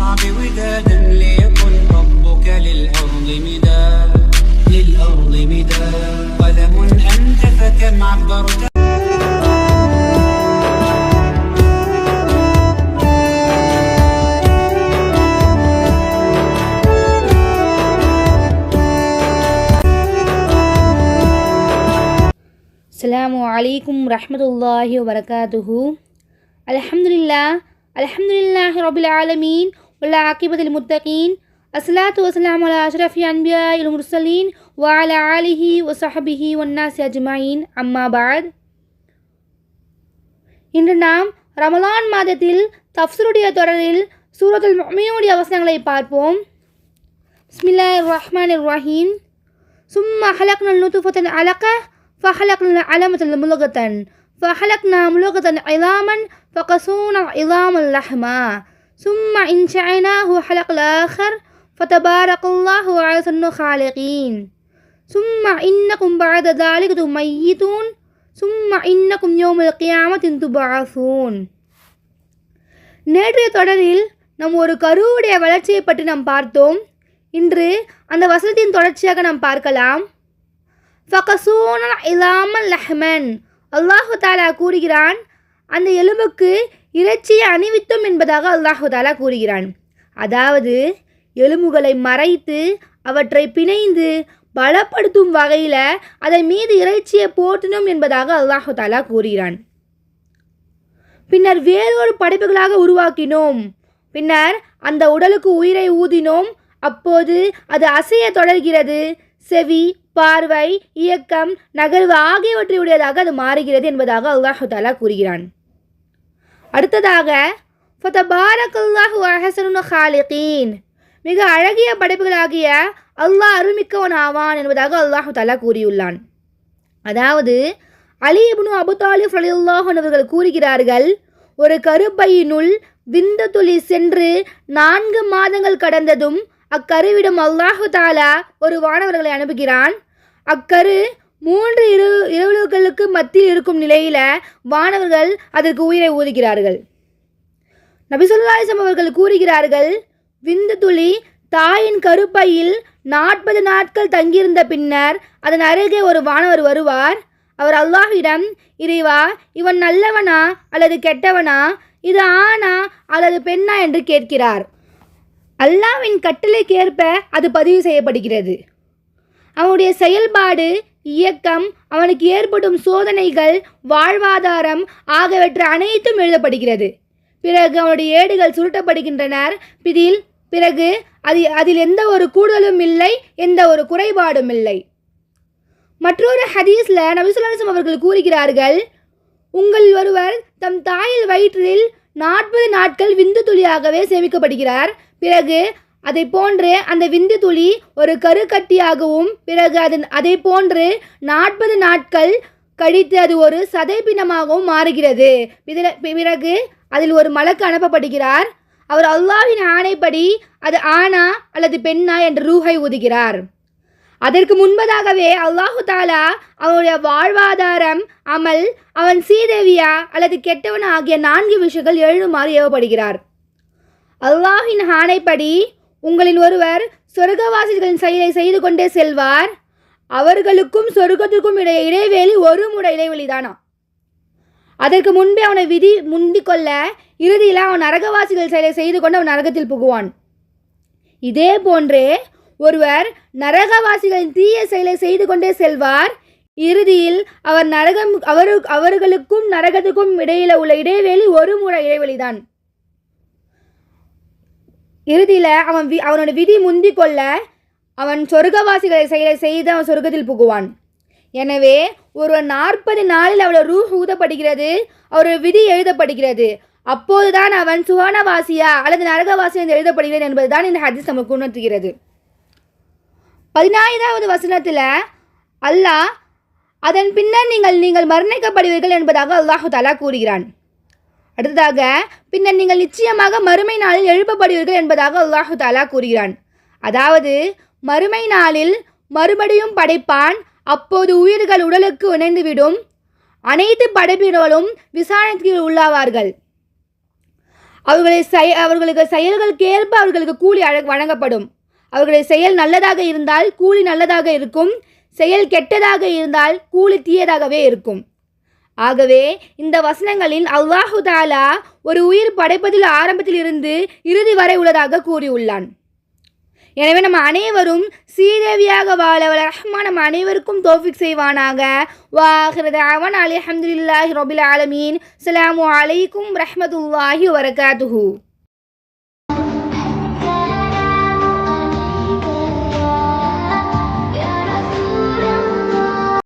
واصنع بودادا ليكن ربك للأرض مداد قلم أنت فكم عبرت. அஸ்ஸலாமு அலைக்கும் ரஹ்மத்துல்லாஹி வபரகாத்துஹு. அல்ஹம்துலில்லாஹி ரப்பில் ஆலமீன் வல் ஆகிபத்துல் முத்தகீன். அஸ்ஸலாத்து வஸ்ஸலாமு அலா அஷ்ரஃபில் அன்பியாஇல் முர்சலீன் வ அலா ஆலிஹி வ ஸஹ்பிஹி வன்னாஸி அஜ்மஈன். அம்மா பஅத். இன்று நாம் ரமலான் மாதத்தில் தஃப்ஸீருடைய தொடரில் சூரத்துல் முஃமினூனுடைய வசனங்களை பார்ப்போம். பிஸ்மில்லாஹிர் ரஹ்மானிர் ரஹீம். சும்ம ஹலக்னல் நுத்ஃபத அலக فخلقنا علامة ملغة فخلقنا ملغة عظاما فقصونا عظام اللحما ثم انشأناه حلق الآخر فتبارك الله أحسن الخالقين ثم إنكم بعد ذلك ميتون ثم إنكم يوم القيامة تبعثون. நேற்றைய தொடரில் நாம் ஒரு கருவுடைய வளர்ச்சியை பற்றி நாம் பார்த்தோம். இன்று அந்த வசனத்தின் தொடர்ச்சியாக நாம் பார்க்கலாம். ஃபகசூனல் இலாமல் லஹ்மன். அல்லாஹு தாலா கூறுகிறான், அந்த எலும்புக்கு இறைச்சியை அணிவித்தோம் என்பதாக அல்லாஹு தாலா கூறுகிறான். அதாவது எலும்புகளை மறைத்து அவற்றை பிணைந்து பலப்படுத்தும் வகையில் அதன் மீது இறைச்சியை போற்றினோம் என்பதாக அல்லாஹு தாலா கூறுகிறான். பின்னர் வேறொரு படைப்புகளாக உருவாக்கினோம். பின்னர் அந்த உடலுக்கு உயிரை ஊதினோம். அப்போது அது அசைய தொடர்கிறது. செவி, பார்வை, இயக்கம், நகர்வு ஆகியவற்றையுடையதாக அது மாறுகிறது என்பதாக அல்லாஹு தாலா கூறுகிறான். அடுத்ததாக ஃபதபாரக்கல்லாஹு அஹ்ஸனுல் காலிகீன். மிக அழகிய படைப்புகளாகிய அல்லாஹ் அருள்மிக்கவன் ஆவான் என்பதாக அல்லாஹு தாலா கூறியுள்ளான். அதாவது அலி இப்னு அபு தாலிப் ரலியல்லாஹு அன்ஹு அவர்கள் கூறுகிறார்கள், ஒரு கருப்பையினுள் விந்து துளி சென்று 4 மாதங்கள் கடந்ததும் அக்கருவிடம் அல்லாஹு தாலா ஒரு வானவர்களை அனுப்புகிறான். அக்கரு 3 இரவுகளுக்கு மத்தியில் இருக்கும் நிலையில் வானவர்கள் அதற்கு உயிரை ஊதுகிறார்கள். நபி ஸல்லல்லாஹு அலைஹி வஸல்லம் அவர்கள் கூறுகிறார்கள், விந்து துளி தாயின் கருப்பையில் 40 நாட்கள் தங்கியிருந்த பின்னர் அதன் அருகே ஒரு வானவர் வருவார். அவர் அல்லாஹ்விடம், இறைவா, இவன் நல்லவனா அல்லது கெட்டவனா, இது ஆணா அல்லது பெண்ணா என்று கேட்கிறார். அல்லாஹ்வின் கட்டளைக்கேற்ப அது பதிவு செய்யப்படுகிறது. அவனுடைய செயல்பாடு, இயக்கம், அவனுக்கு ஏற்படும் சோதனைகள், வாழ்வாதாரம் ஆகியவற்றை அனைத்தும் எழுதப்படுகிறது. பிறகு அவனுடைய ஏடுகள் சுருட்டப்படுகின்றனர். பிறகு அதில் எந்த ஒரு கூடுதலும் இல்லை, எந்த ஒரு குறைபாடும் இல்லை. மற்றொரு ஹதீஸில் நபி ஸல்லல்லாஹு அலைஹி வஸல்லம் அவர்கள் கூறுகிறார்கள், உங்களில் ஒருவர் தம் தாயில் வயிற்றில் 40 நாட்கள் விந்து துளியாகவே சேமிக்கப்படுகிறார். பிறகு அதை போன்று அந்த விந்து துளி ஒரு கருக்கட்டியாகவும் பிறகு அதை போன்று 40 நாட்கள் கழித்து அது ஒரு சதைப்பினமாகவும் மாறுகிறது. பிறகு அதில் ஒரு மலக்கு அனுப்பப்படுகிறார். அவர் அல்லாஹ்வின் ஆணைப்படி அது ஆணா அல்லது பெண்ணா என்று ரூஹை ஊதுகிறார். அதற்கு முன்பதாகவே அல்லாஹு தாலா அவனுடைய வாழ்வாதாரம், அமல், அவன் சீதேவியா அல்லது கெட்டவன் ஆகிய 4 விஷயங்கள் எழுதுமாறு ஏவப்படுகிறார். அல்லாஹின் ஆணைப்படி உங்களில் ஒருவர் சொர்க்கவாசிகளின் செயலை செய்து கொண்டே செல்வார். அவர்களுக்கும் சொர்க்கத்திற்கும் இடைவேளி 1 முறை இடைவெளிதானா. அதற்கு முன்பே அவனை விதி முந்திக்கொள்ள இறுதியில் அவன் நரகவாசிகள் செயலை செய்து கொண்டு அவன் நரகத்தில் புகுவான். இதே போன்றே ஒருவர் நரகவாசிகளின் தீய செயலை செய்து கொண்டே செல்வார். இறுதியில் அவர்களுக்கும் நரகத்துக்கும் இடையில உள்ள இடைவேளி 1 முறை இடைவெளிதான். இறுதியில் அவனோட விதி முந்தி கொள்ள அவன் சொர்க்கவாசிகளை செயலை செய்து அவன் சொர்க்கத்தில் புகுவான். எனவே ஒருவன் 40 நாளில் அவளோட ரூஹ் ஊதப்படுகிறது, அவருடைய விதி எழுதப்படுகிறது. அப்போதுதான் அவன் சுவனவாசியா அல்லது நரகவாசியா என்று எழுதப்படுகிறது என்பதுதான் இந்த ஹதீஸ் நமக்கு உணர்த்துகிறது. 14வது வசனத்தில் அல்லாஹ், அதன் பின்னர் நீங்கள் மரணிக்கப்படுவீர்கள் என்பதாக அல்லாஹு தாலா கூறுகிறான். அடுத்ததாக, பின்னர் நீங்கள் நிச்சயமாக மறுமை நாளில் எழுப்பப்படுவீர்கள் என்பதாக அல்லாஹு தாலா கூறுகிறான். அதாவது மறுமை நாளில் மறுபடியும் படைப்பான். அப்போது உயிர்கள் உடலுக்கு இணைந்துவிடும். அனைத்து படைப்பினர்களும் விசாரணைக்கு உள்ளாவார்கள். அவர்களுக்கு செயல்களுக்கேற்ப அவர்களுக்கு கூலி வழங்கப்படும். அவர்களுடைய செயல் நல்லதாக இருந்தால் கூலி நல்லதாக இருக்கும், செயல் கெட்டதாக இருந்தால் கூலி தீயதாகவே இருக்கும். ஆகவே இந்த வசனங்களில் அல்லாஹு தாலா ஒரு உயிர் படைப்பதில் ஆரம்பத்தில் இருந்து இறுதி வரை உள்ளதாக கூறியுள்ளான். எனவே நம்ம அனைவரும் சீதேவியாக வாழ ரஹ்மான் நம்ம அனைவருக்கும் தௌஃபீக் செய்வானாக. வாஹிரு தஅவானா அல்ஹம்துலில்லாஹி ரப்பில் ஆலமீன். அஸ்ஸலாமு அலைக்கும் ரஹ்மத்துல்லாஹி வபரகாத்துஹு.